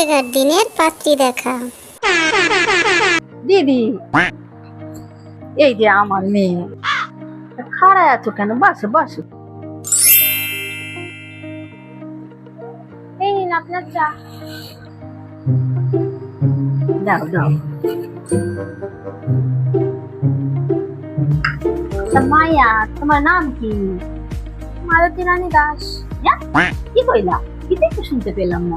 আগেকার দিনের পাত্রী দেখা। দিদি, এই যে আমার মেয়ে, খাড়ায় আছো কেন? বসো বসো। এই নিন আপনার চা। দাও দাও। তা মায়া, তোমার নাম কি? মালতী রানী দাস। হ্যাঁ? কি কইলা? কিছুই তো শুনতে পেলাম না।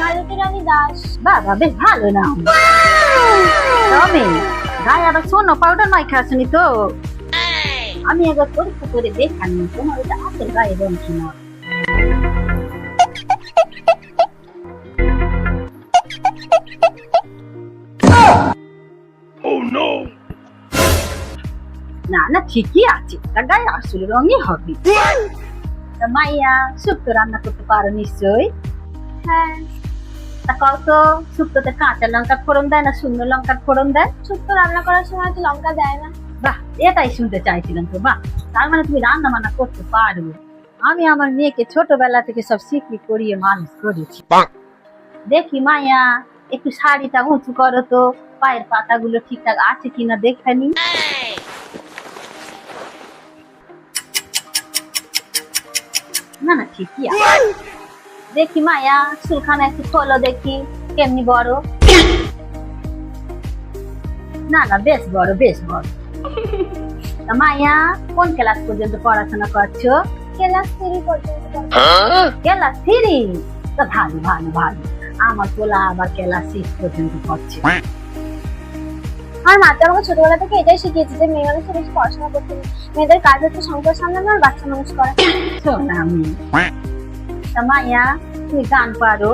মালতী রানী দাস। বাবা, বেশ ভালো নাম। তবে গায়ে আবার সোনো পাউডার মাইখা আসনি তো? আমি একবার পরীক্ষা করে দেখানি তোমার ওটা আসল গায়ে রং কিনা। না না, ঠিকই আছে, তা গায়ে আসল রঙই হবে। তা মাইয়া, শুক্তো রান্না করতে পারো নিশ্চয়ই? হ্যাঁ। তা কত শুক্তোতে কাঁচা লঙ্কার ফোড়ন দেয় না শুকনো লঙ্কার ফোড়ন দেয়? শুক্তো রান্না করার সময় তো লঙ্কা দেয় না। বাহ, এটাই শুনতে চাইছিলাম তো। বাহ, তার মানে তুমি রান্না বান্না করতে পারবে। আমি আমার মেয়েকে ছোটবেলা থেকে সব শিখি করিয়ে মানুষ করেছি। দেখি মাইয়া, একটু শাড়িটা উঁচু করো তো, পায়ের পাতাগুলো ঠিকঠাক আছে কিনা দেখে নি। না না, ঠিকই আছে। দেখি মায়া, চুলখানা একটু খোলো দেখি কেমনি বড়। না না, বেশ বড় বেশ বড়। তা মায়া, কোন ক্লাস পর্যন্ত পড়াশোনা করছো? ক্লাস 3 পর্যন্ত পড়ে। ক্লাস 3? তা ভালো ভালো ভালো। আমার পোলা আবার ক্লাস 6 পর্যন্ত পড়ছে। আমার মা তো আমাকে ছোটবেলা থেকে এটাই শিখিয়েছে যে মেয়ে মানুষের বেশি পড়াশোনা করতে নেই, মেয়েদের কাজ হচ্ছে সংসার সামলানো আর বাচ্চা মানুষ করা। শোন আমি, তা মায়া, তুমি গান পারো?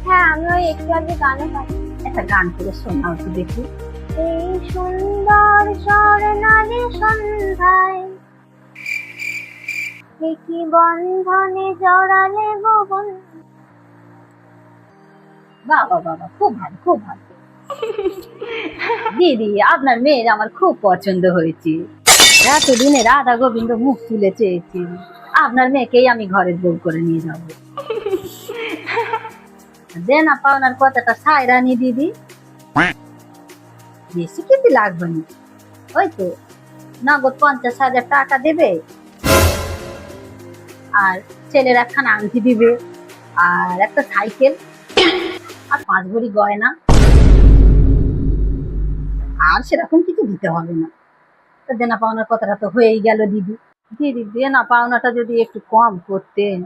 হ্যাঁ, আমি ওই একটু আগে গানও পারি। একটা গান করে শোনাও তো দেখি। এই সুন্দর স্বর্ণালী সন্ধ্যায় কি বন্ধনে জড়ালে গো বন্ধু। বাবা বাবা, খুব ভালো খুব ভালো। দিদি, আপনার মেয়ের আমার খুব পছন্দ হয়েছে। এতদিনে রাধা গোবিন্দ মুখ তুলে চেয়েছি, আপনার মেয়েকেই আমি ঘরের বউ করে নিয়ে যাব। দেনা পাওনার কথাটা সায়রানি দিদি, বেশি কিছু লাগবে না। ওই তো নগদ 50,000 টাকা দেবে, আর ছেলের একখানা আংটি দিবে, আর একটা সাইকেল, আর 5 ভরি গয়না। আর সেরকম কিছু দিতে হবে না। তো দেনা পাওনার কথাটা তো হয়েই গেল দিদি। দিদি, দেনা পাওনাটা যদি একটু কম করতেন।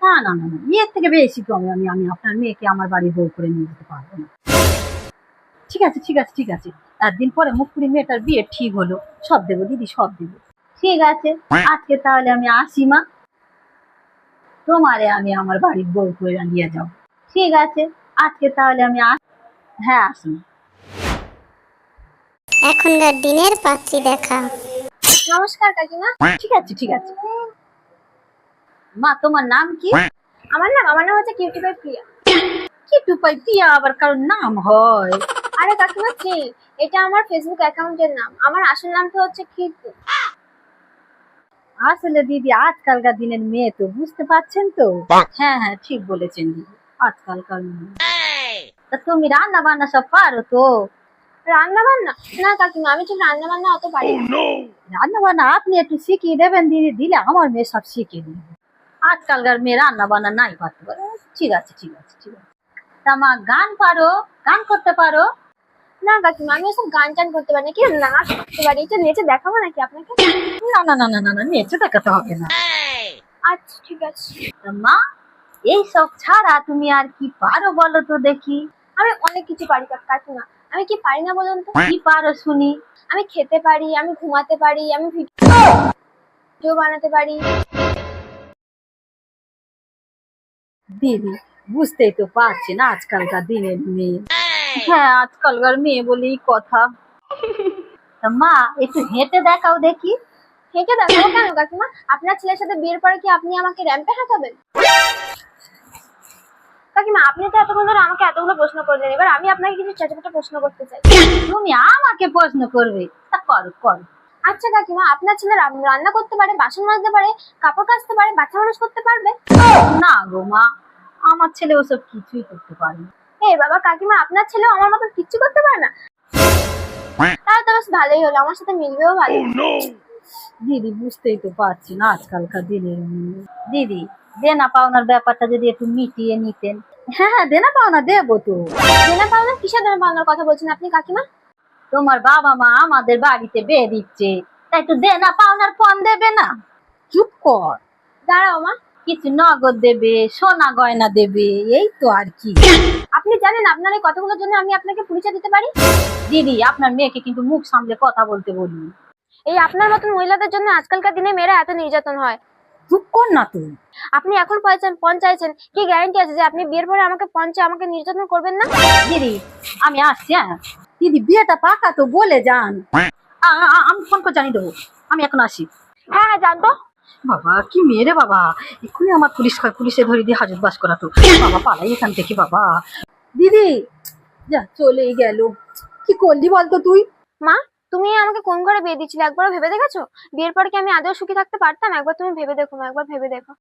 না না না না, এর থেকে বেশি কমে আমি আমি আপনার মেয়েকে আমার বাড়ি বউ করে নিয়ে যেতে পারবো না। ঠিক আছে ঠিক আছে ঠিক আছে, 1 দিন পরে মুখপুরি মেয়েটার বিয়ে ঠিক হলো, সব দেবো দিদি সব দেবো। ঠিক আছে, আজকে তাহলে আমি আসি মা, তোমারে আমি আমার বাড়ির বউ করে নিয়ে যাবো। ঠিক আছে, আজকে তাহলে আমি হ্যাঁ আসুন। এখনকার দিনের পাত্রী দেখা। নমস্কার কাকিমা। ঠিক আছে ঠিক আছে। মা, তোমার নাম কি? আমার নাম হচ্ছে কিউটি বাই প্রিয়া। কি টুপাই পিয়া আবার কারোর নাম হয়? আরে কাকিমা, কি এটা আমার ফেসবুক অ্যাকাউন্টের নাম, আমার আসল নাম তো হচ্ছে কীর্তি। আসলে দিদি, আজকালকার দিনের মেয়ে তো বুঝতে পারছেন তো। হ্যাঁ হ্যাঁ, ঠিক বলেছেন দিদি, আজকালকার মেয়ে। তা তুমি রান্না বান্না সব পারো তো? রান্না বান্না? না কাকিমা, আমি ঠিক রান্না বান্না অত পারি না। রান্না বান্না আপনি একটু শিখিয়ে দেবেন দিদি, দিলে আমার মেয়ে সব শিখিয়ে দিবে। আজকালকার মেয়ে রান্না বান্না নাই পারতে পারে। ঠিক আছে ঠিক আছে ঠিক আছে। তা মা, গান পারো? গান করতে পারো? না কাকিমা, আমি ওসব গান টান করতে পারি না, কি নাচ করতে পারি। এটা নেচে দেখাবো নাকি আপনাকে? না না না না না না, নেচে দেখাতে হবে না। আচ্ছা ঠিক আছে। তা মা, এই সব ছাড়া তুমি আর কি পারো বলো তো দেখি? আমি অনেক কিছু পারি কাকিমা। আমি কি পারি না বলুন তো? কি পারো শুনি? আমি খেতে পারি, আমি ঘুমাতে পারি, আমি ভিডিও বানাতে পারি। দিদি, বুঝতেই তো পারছেন আজকালকার দিনের মেয়ে। হ্যাঁ, আজকালকার মেয়ে বলেই কথা। তা মা, একটু হেঁটে দেখাও দেখি। হেঁটে দেখাবো কেন কাকিমা? আপনার ছেলের সাথে বিয়ের পরে কি আপনি আমাকে র্যাম্পে হাঁটাবেন? কাকিমা, আপনি তো এতক্ষণ ধরে আমাকে এতগুলো প্রশ্ন করলেন, এবার আমি আপনাকে কিছু ছোট প্রশ্ন করতে চাই। তুমি আমাকে প্রশ্ন করবে? তা করো করো। আচ্ছা কাকিমা, আপনার ছেলে রান্না করতে পারে, বাসন মাজতে পারে, কাপড় কাচতে পারে, বাচ্চা মানুষ করতে পারবে? না গো মা, আমার ছেলে ওসব কিছুই করতে পারে না। এ বাবা কাকিমা, আপনার ছেলেও আমার মতন কিচ্ছু করতে পারে না? তাহলে তো বেশ ভালোই হলো, আমার সাথে মিলবেও ভালো। দিদি বুঝতেই তো পারছি না আজকালকার দিনের দিদি, দেনা পাওনার ব্যাপারটা যদি একটু মিটিয়ে নিতেন। হ্যাঁ হ্যাঁ, দেনা পাওনা দেবো তো। দেনা পাওনা? কিসের দেনা পাওনার কথা বলছেন আপনি কাকিমা? তোমার বাবা মা আমাদের বাড়িতে বিয়ে দিচ্ছে, তাই তো দেনা পাওনার ফোন দেবে না? চুপ কর। দাঁড়াও মা। কিছু নগদ দেবে, সোনা গয়না দেবে, এই তো আর কি। আপনি জানেন আপনার এই কথাগুলোর জন্য আমি আপনাকে পুলিশে দিতে পারি? দিদি, আপনার মেয়েকে কিন্তু মুখ সামলে কথা বলতে বলি। এই আপনার মতন মহিলাদের জন্য আজকালকার দিনে মেয়েরা এত নির্যাতন হয়। চুপ কর না তুই। আপনি এখন পণ চাইছেন, কি গ্যারান্টি আছে যে আপনি বিয়ের পরে আমাকে আমাকে নির্যাতন করবেন না? দিদি আমি আসছি। হ্যাঁ দিদি, বিয়েটা পাকা তো বলে যান। আমি ফোন করে জানিয়ে দেবো। আমি এখন আসি। হ্যাঁ হ্যাঁ, জানতো। বাবা কি মেয়ে রে বাবা, এক্ষুনি আমার পুলিশে ধরে দিয়ে হাজত বাস করাতো। বাবা পালাই এখান থেকে বাবা। দিদি যা, চলেই গেল। কি করলি বলতো তুই? মা, তুমি আমাকে কোন ঘরে বিয়ে দিচ্ছিলে একবার ভেবে দেখেছো? বিয়ের পরে কি আমি আদৌ সুখী থাকতে পারতাম? একবার তুমি ভেবে দেখো মা, একবার ভেবে দেখো।